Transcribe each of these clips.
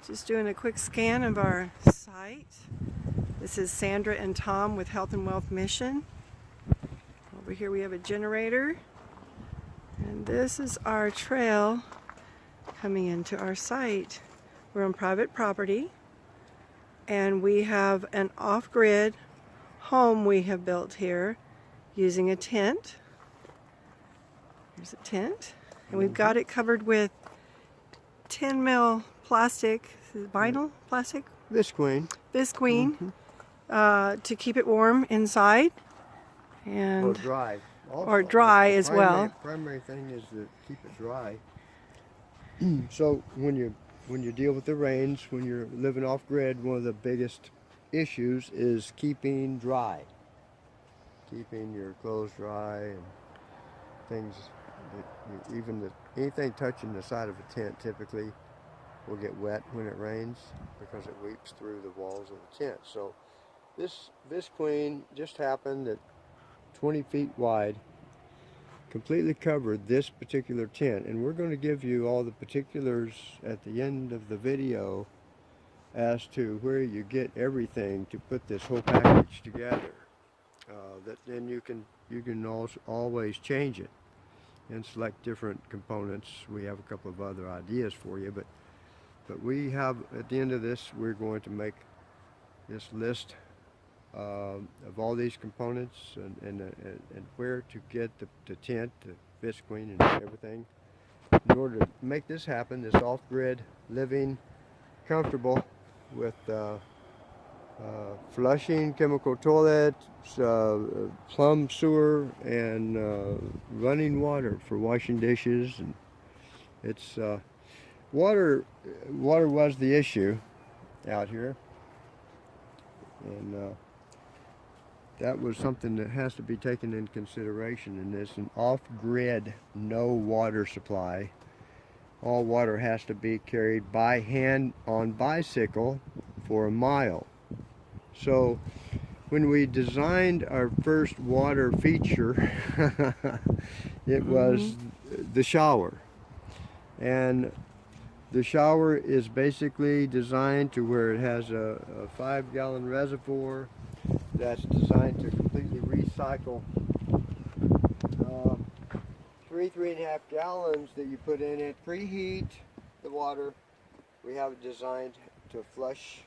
Just doing a quick scan of our site. This is Sandra and Tom with Health and Wealth Mission. Over here we have a generator. And this is our trail coming into our site. We're on private property. And we have an off-grid home we have built here using a tent. Here's a tent. And we've got it covered with 10 mil plastic, vinyl plastic? Visqueen. Visqueen, to keep it warm inside. And or dry. Also, or dry as well. Primary thing is to keep it dry. So when you deal with the rains, when you're living off grid, one of the biggest issues is keeping dry. Keeping your clothes dry and things that anything touching the side of a tent typically will get wet when it rains because it weeps through the walls of the tent. So this Visqueen just happened at 20 feet wide, completely covered this particular tent, and we're going to give you all the particulars at the end of the video as to where you get everything to put this whole package together. That then you can also always change it and select different components. We have a couple of other ideas for you, but we have, at the end of this, we're going to make this list of all these components and where to get the tent, the Visqueen, and everything. In order to make this happen, this off-grid living comfortable with flushing, chemical toilets, plumb sewer, and running water for washing dishes. And it's water was the issue out here, and that was something that has to be taken in consideration in this. An off-grid, no water supply. All water has to be carried by hand on bicycle for a mile. So when we designed our first water feature, it was the shower. And the shower is basically designed to where it has a 5-gallon reservoir that's designed to completely recycle 3.5 gallons that you put in it. Preheat the water. We have it designed to flush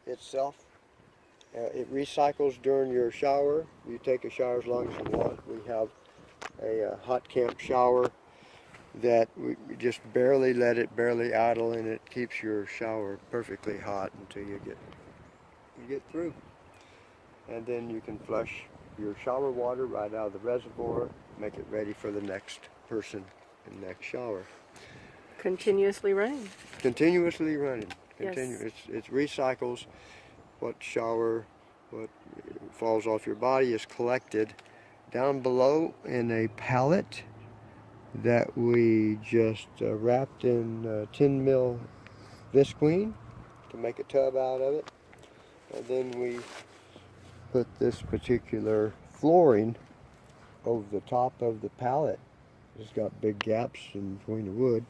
itself. It recycles during your shower. You take a shower as long as you want. We have a hot camp shower that we just barely let it idle, and it keeps your shower perfectly hot until you get through. And then you can flush your shower water right out of the reservoir, make it ready for the next person in the next shower. Continuously running. Continuously running. Yes. It recycles what falls off your body is collected down below in a pallet that we just wrapped in 10 mil Visqueen to make a tub out of it. And then we put this particular flooring over the top of the pallet. It's got big gaps in between the wood.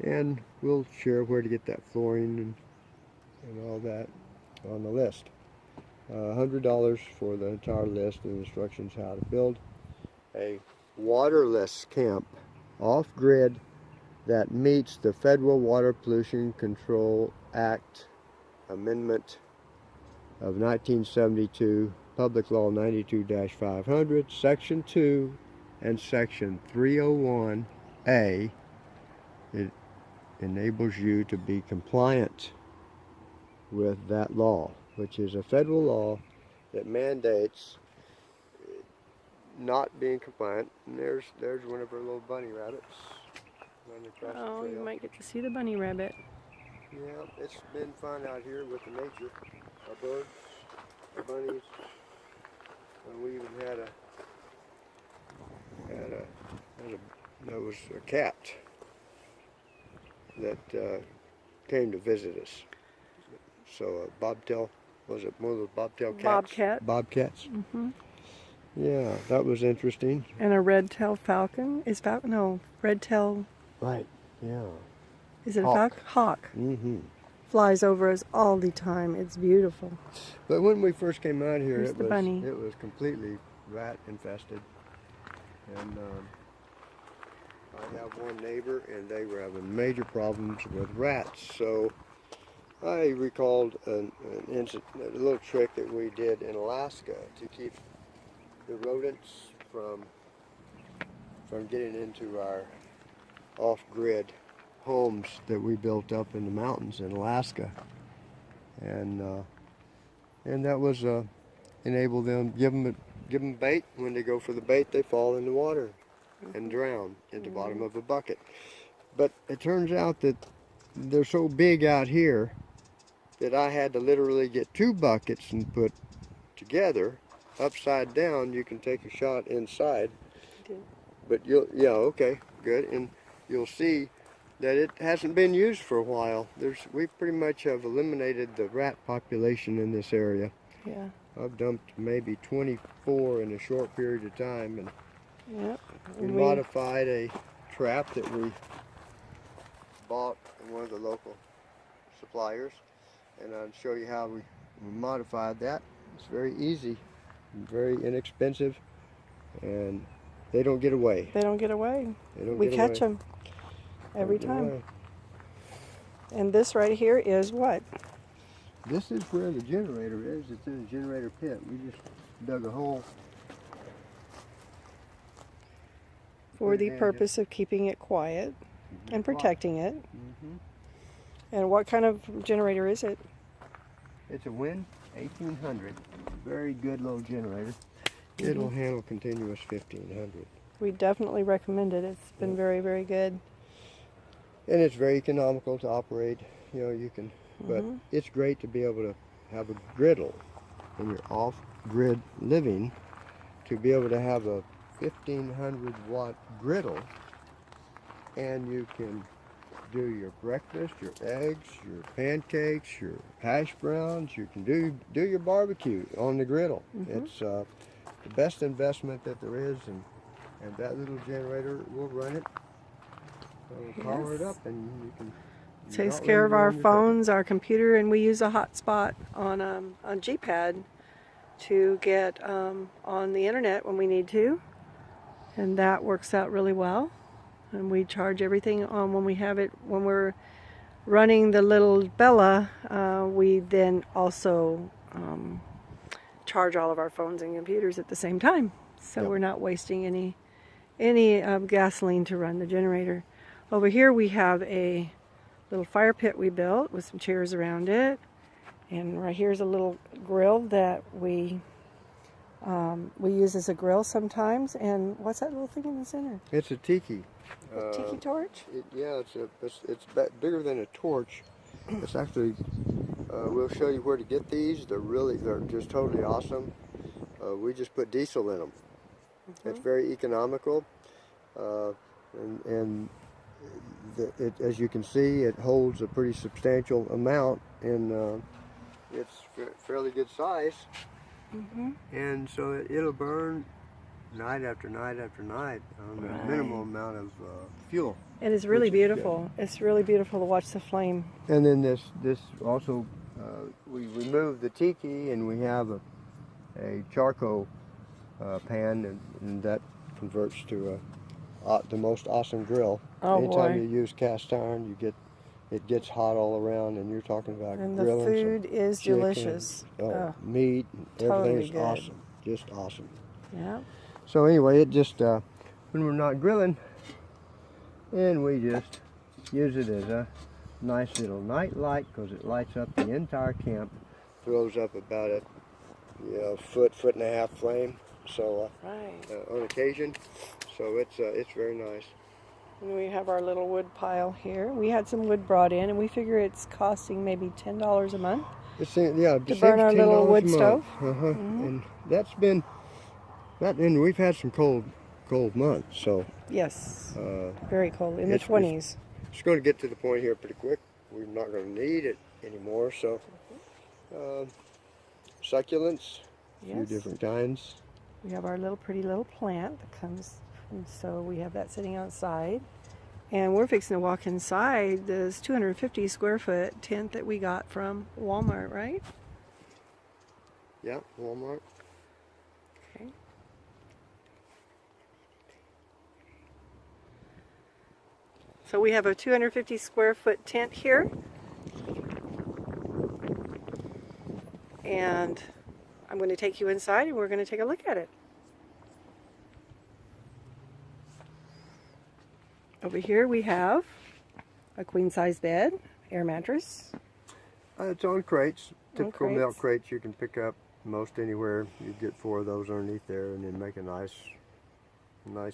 And we'll share where to get that flooring and all that on the list. $100 for the entire list and instructions how to build a waterless camp off-grid that meets the Federal Water Pollution Control Act Amendment of 1972, Public Law 92-500, Section 2 and Section 301A. It enables you to be compliant with that law, which is a federal law that mandates not being compliant. And there's one of our little bunny rabbits running across the trail. You might get to see the bunny rabbit. Yeah, it's been fun out here with the nature. Our birds, our bunnies, and we even had a cat that came to visit us. So a bobtail, was it one of those bobtail cats? Bobcat. Bobcats. Yeah, that was interesting. And a red-tailed falcon. Red-tailed. Right. Yeah. Is it a Hawk. falcon? Hawk. Mm-hmm. Flies over us all the time. It's beautiful. But when we first came out here, Here's the bunny. it was completely rat infested, and I have one neighbor, and they were having major problems with rats. So I recalled a little trick that we did in Alaska to keep the rodents from getting into our off-grid homes that we built up in the mountains in Alaska, and that was enable them, give them bait. When they go for the bait, they fall in the water and drown at the bottom of a bucket. But it turns out that they're so big out here that I had to literally get 2 buckets and put together upside down. You can take a shot inside, but yeah, okay, good, and you'll see that it hasn't been used for a while. We pretty much have eliminated the rat population in this area. Yeah. I've dumped maybe 24 in a short period of time, and Yep. we modified a trap that we bought from one of the local suppliers, and I'll show you how we modified that. It's very easy, very inexpensive, and they don't get away. They don't get away. We catch them every time. And this right here is what? This is where the generator is. It's in a generator pit. We just dug a hole For the purpose of keeping it quiet and protecting it. And what kind of generator is it? It's a Win 1800. Very good little generator. It'll handle continuous 1500. We definitely recommend it. It's been very, very good. And it's very economical to operate. You know, you can, but it's great to be able to have a griddle in your off-grid living, to be able to have a 1500 watt griddle, and you can do your breakfast, your eggs, your pancakes, your hash browns. You can do your barbecue on the griddle. It's the best investment that there is, and that little generator will run it. It'll power it up, and you can. Takes care of our phones, our computer, and we use a hotspot on Gpad to get on the internet when we need to, and that works out really well. And we charge everything on when we have it, when we're running the little Bella. We then also charge all of our phones and computers at the same time, so we're not wasting any gasoline to run the generator. Over here we have a little fire pit we built with some chairs around it, and right here's a little grill that we use as a grill sometimes. And what's that little thing in the center? It's a tiki. A tiki torch? It's bigger than a torch. It's actually, we'll show you where to get these. They're just totally awesome. We just put diesel in them. It's very economical, and as you can see, it holds a pretty substantial amount, and it's fairly good size. And so it'll burn night after night after night on a minimal amount of fuel. And it's really beautiful. It's really beautiful to watch the flame. And then this also, we removed the tiki, and we have a charcoal pan, and that converts to the most awesome grill. Anytime you use cast iron, it gets hot all around, and you're talking about and grilling. And the food is chicken, delicious. Meat, totally everything is good. awesome. Just awesome. Yeah. So anyway, it just, when we're not grilling, and we just use it as a nice little night light, because it lights up the entire camp, throws up about a foot and a half flame. So on occasion, so it's very nice. And we have our little wood pile here. We had some wood brought in, and we figure it's costing maybe $10 a month. To burn our little wood stove. And that's been that, and we've had some cold months. So yes, very cold in the 20s. It's going to get to the point here pretty quick. We're not going to need it anymore. So succulents, a few different kinds. We have our pretty little plant that comes, and so we have that sitting outside. And we're fixing to walk inside this 250 square foot tent that we got from Walmart, right? Yeah, Walmart. Okay. So we have a 250 square foot tent here. And I'm going to take you inside and we're going to take a look at it. Over here we have a queen size bed, air mattress. It's on crates. On Typical crates. milk crates you can pick up most anywhere. You get 4 of those underneath there, and then make a nice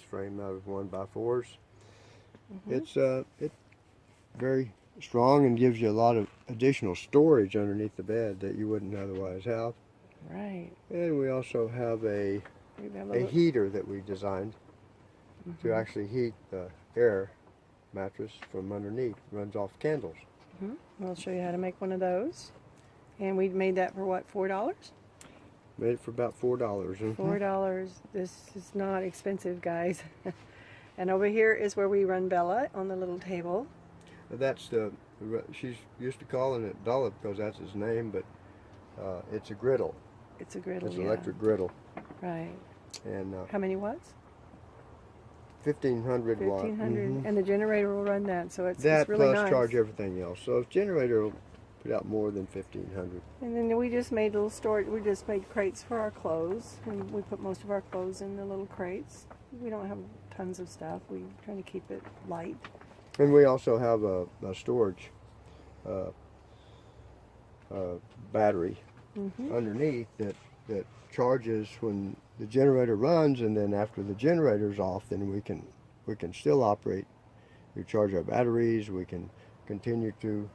frame out of 1x4s. It's very strong and gives you a lot of additional storage underneath the bed that you wouldn't otherwise have. Right. And we also have a heater that we designed to actually heat the air mattress from underneath. Runs off candles. We'll show you how to make one of those. And we made that for what, $4? Made it for about $4. $4. This is not expensive, guys. And over here is where we run Bella on the little table. That's she's used to calling it Dollop because that's his name, but it's a griddle. It's a griddle, It's an yeah. electric griddle. Right. And How many watts? 1500 watt. 1500. And the generator will run that, so it's That really plus nice. charge everything else. So if generator will put out more than 1500. And then we just made little storage. We just made crates for our clothes, and we put most of our clothes in the little crates. We don't have tons of stuff. We try to keep it light. And we also have a storage battery underneath that charges when the generator runs, and then after the generator's off, then we can still operate. We charge our batteries. We can continue to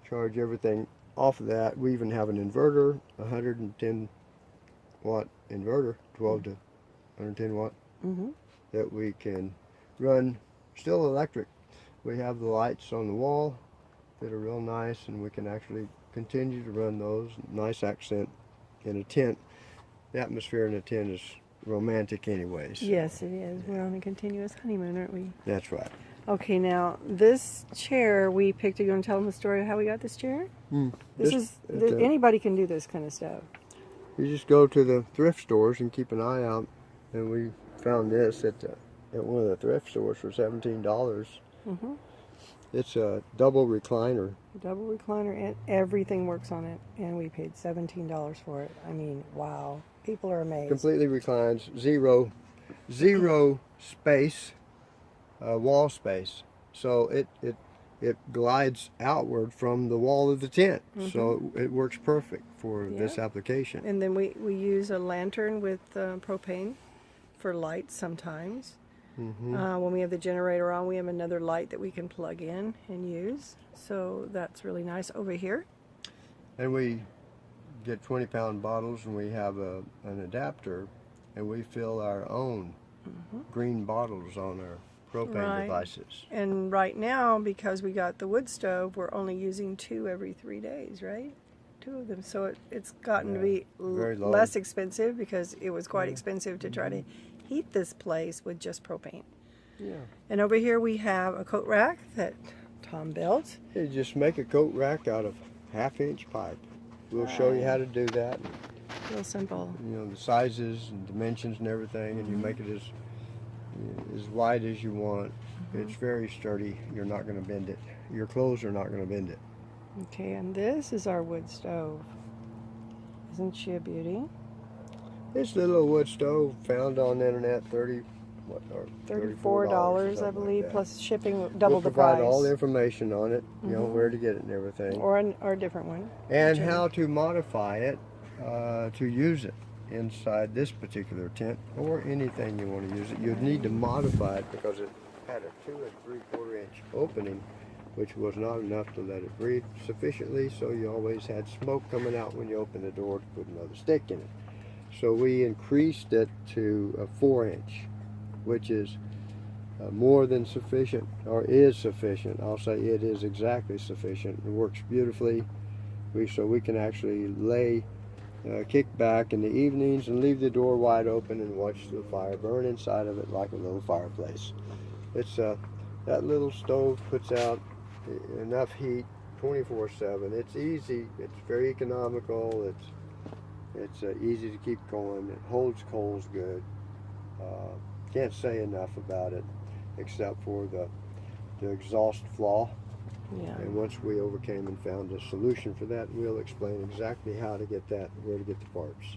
charge everything off of that. We even have an inverter, 110 watt inverter, 12 to 110 watt, that we can run still electric. We have the lights on the wall that are real nice, and we can actually continue to run those. Nice accent in a tent. The atmosphere in a tent is romantic anyways. Yes, it is. We're on a continuous honeymoon, aren't we? That's right. Okay, now this chair we picked. Are you going to tell them the story of how we got this chair? Anybody can do this kind of stuff. You just go to the thrift stores and keep an eye out, and we found this at one of the thrift stores for $17. It's a double recliner. Double recliner, and everything works on it, and we paid $17 for it. I mean, wow. People are amazed. Completely reclines, zero space, wall space. So it glides outward from the wall of the tent. So it works perfect for this application. And then we use a lantern with propane for light sometimes. When we have the generator on, we have another light that we can plug in and use. So that's really nice. Over here, And we get 20-pound bottles, and we have an adapter, and we fill our own green bottles on our propane devices. And right now, because we got the wood stove, we're only using 2 every 3 days, right? 2 of them. So it's gotten to be very low. less expensive, because it was quite expensive to try to heat this place with just propane. Yeah. And over here we have a coat rack that Tom built. You just make a coat rack out of 1/2-inch pipe. We'll show you how to do that. Real simple. You know, the sizes and dimensions and everything, and you make it as wide as you want. It's very sturdy. You're not going to bend it. Your clothes are not going to bend it. Okay, and this is our wood stove. Isn't she a beauty? This little wood stove found on the internet, $34, $34, I believe, plus shipping, double we'll the provide price. all the information on it, you know, where to get it and everything. Or a different one. And how to modify it to use it inside this particular tent, or anything you want to use it. You'd need to modify it because it had a 2 3/4-inch opening, which was not enough to let it breathe sufficiently, so you always had smoke coming out when you opened the door to put another stick in it. So we increased it to a 4-inch, which is more than sufficient, or is sufficient. I'll say it is exactly sufficient. It works beautifully. So we can actually kick back in the evenings and leave the door wide open and watch the fire burn inside of it like a little fireplace. It's that little stove puts out enough heat 24/7. It's easy. It's very economical. It's easy to keep going. It holds coals good. Can't say enough about it, except for the exhaust flaw. Yeah. And once we overcame and found a solution for that, we'll explain exactly how to get that, where to get the parts.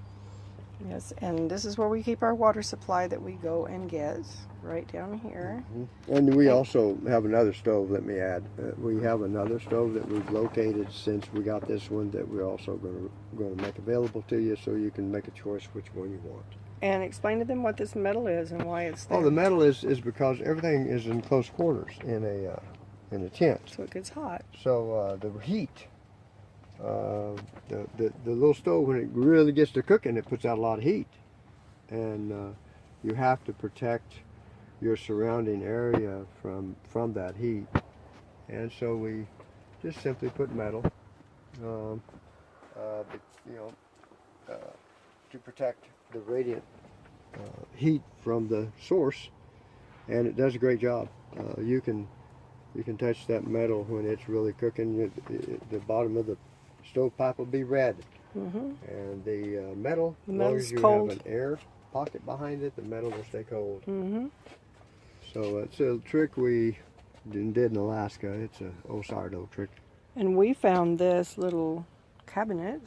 Yes, and this is where we keep our water supply that we go and get, right down here. And we also have another stove, let me add. We have another stove that we've located since we got this one that we're also going to make available to you, so you can make a choice which one you want. And explain to them what this metal is and why it's there. Oh, the metal is because everything is in close quarters in a tent. So it gets hot. So the heat, the little stove, when it really gets to cooking, it puts out a lot of heat, and you have to protect your surrounding area from that heat. And so we just simply put metal, to protect the radiant heat from the source, and it does a great job. You can touch that metal when it's really cooking. The bottom of the stovepipe will be red, and the metal, as long as you cold. have an air pocket behind it, the metal will stay cold. So it's a trick we did in Alaska. It's a old sourdough trick. And we found this little cabinet.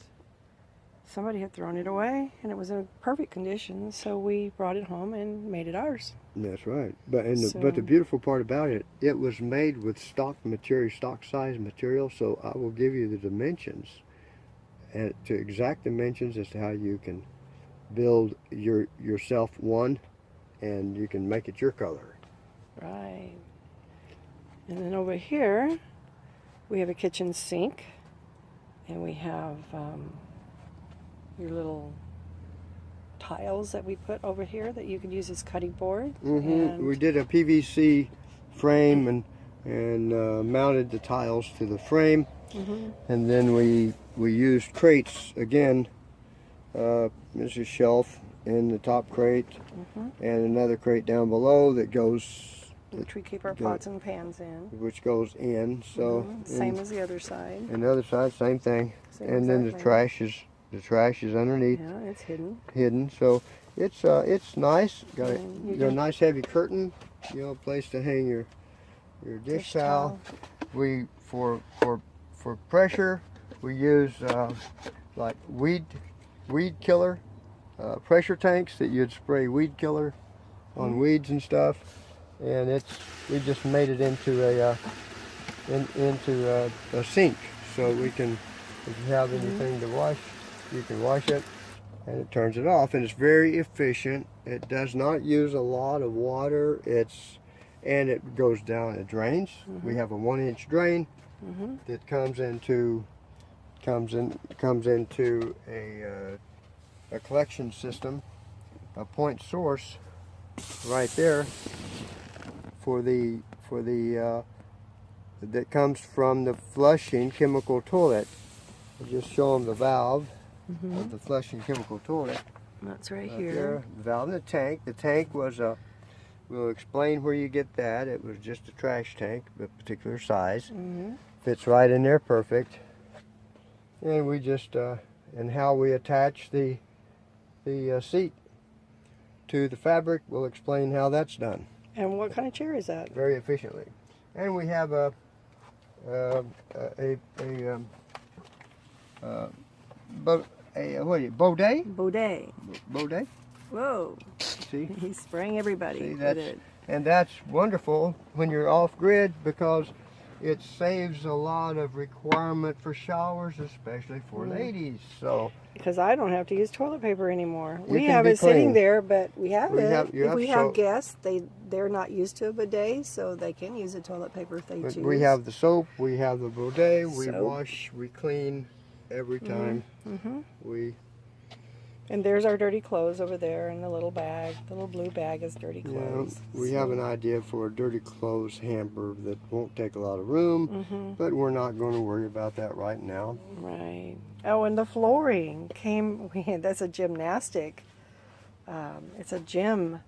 Somebody had thrown it away, and it was in perfect condition, so we brought it home and made it ours. That's right. But the beautiful part about it, it was made with stock material, stock size material. So I will give you the dimensions, and to exact dimensions as to how you can build yourself one, and you can make it your color. Right. And then over here, we have a kitchen sink, and we have your little tiles that we put over here that you can use as cutting board. We did a PVC frame and mounted the tiles to the frame, and then we used crates again. There's a shelf in the top crate, and another crate down below that goes, which we keep our pots and pans in. which goes in. So same as the other side. And the other side, same thing. Same and then exactly. the trash is underneath. Yeah, it's hidden. Hidden. So it's nice. Got a nice heavy curtain. A place to hang your dish towel. We for pressure we use like weed killer pressure tanks that you'd spray weed killer on weeds and stuff. And we just made it into a sink, so we can, if you have anything to wash, you can wash it, and it turns it off, and it's very efficient. It does not use a lot of water. And it goes down. It drains. We have a 1-inch drain that comes into a collection system, a point source right there for the that comes from the flushing chemical toilet. I'll just show them the valve of the flushing chemical toilet. That's right There, here. the valve in the tank. The tank was we'll explain where you get that. It was just a trash tank, a particular size. Fits right in there, perfect. And we just and how we attach the seat to the fabric, we'll explain how that's done. And what kind of chair is that? Very efficiently. And we have a bidet? Bidet. Bidet? Whoa. See? He's spraying everybody See, with it. And that's wonderful when you're off grid, because it saves a lot of requirement for showers, especially for ladies. So Because I don't have to use toilet paper anymore. You We can have be it sitting clean. there, but we have We it. have- you if have we so- have guests, they're not used to a bidet, so they can use a toilet paper if they choose. we have the soap, we have the bidet, we Soap. wash, we clean every time. And there's our dirty clothes over there in the little bag. The little blue bag is dirty clothes. We have an idea for a dirty clothes hamper that won't take a lot of room, but we're not going to worry about that right now. Right. Oh, and the flooring came. That's a gymnastic. It's a gym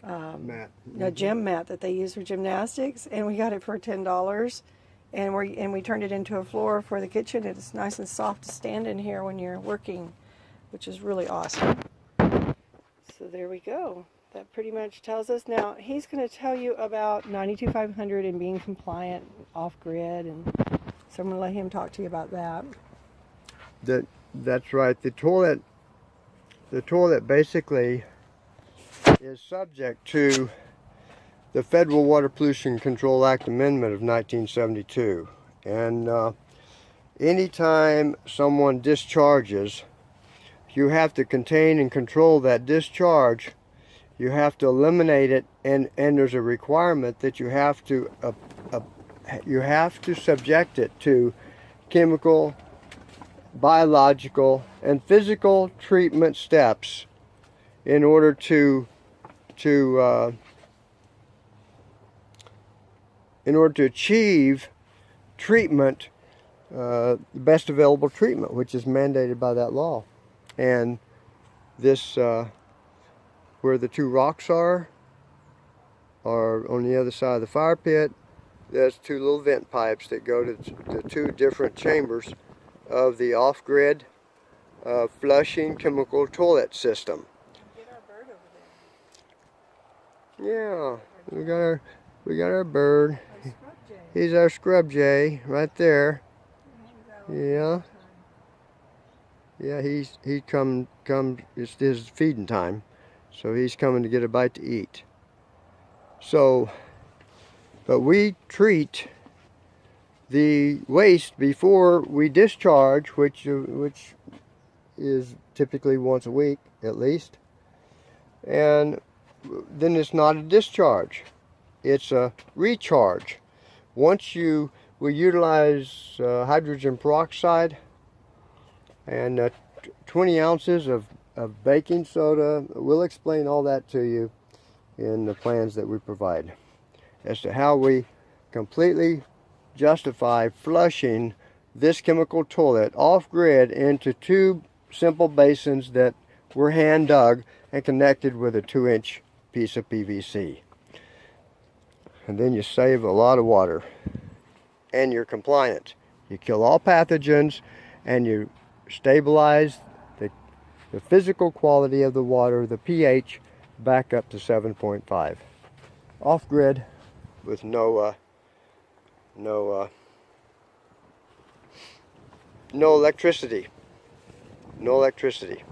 Mat. a gym mat that they use for gymnastics, and we got it for $10. And we turned it into a floor for the kitchen. It's nice and soft to stand in here when you're working, which is really awesome. So there we go. That pretty much tells us. Now he's going to tell you about 92500 and being compliant off grid, and so I'm going to let him talk to you about that. That's right. The toilet basically is subject to the Federal Water Pollution Control Act Amendment of 1972. And anytime someone discharges, you have to contain and control that discharge. You have to eliminate it, and there's a requirement that you have to subject it to chemical, biological, and physical treatment steps in order to achieve treatment, the best available treatment, which is mandated by that law. And this, where the two rocks are on the other side of the fire pit, there's two little vent pipes that go to the two different chambers of the off-grid flushing chemical toilet system. Get our bird over there. Yeah, we got our bird. Our scrub jay. He's our scrub jay right there. Yeah. Yeah, he comes. It's his feeding time, so he's coming to get a bite to eat. So, but we treat the waste before we discharge, which is typically once a week at least, and then it's not a discharge, it's a recharge. We utilize hydrogen peroxide and 20 ounces of baking soda. We'll explain all that to you in the plans that we provide as to how we completely justify flushing this chemical toilet off-grid into two simple basins that were hand dug and connected with a 2-inch piece of PVC. And then you save a lot of water, and you're compliant. You kill all pathogens, and you stabilize the physical quality of the water, the pH, back up to 7.5. Off-grid with no electricity. No electricity.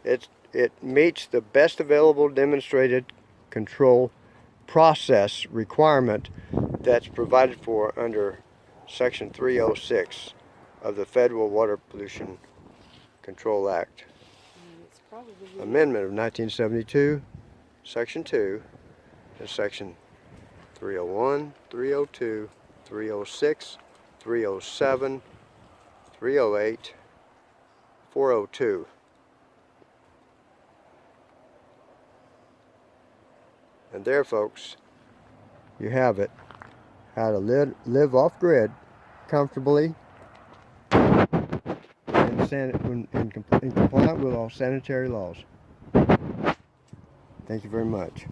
It meets the best available demonstrated control process requirement that's provided for under Section 306 of the Federal Water Pollution Control Act. Amendment of 1972, Section 2, and Section 301, 302, 306, 307, 308, 402. And there, folks, you have it. How to live off-grid comfortably and in compliant with all sanitary laws. Thank you very much.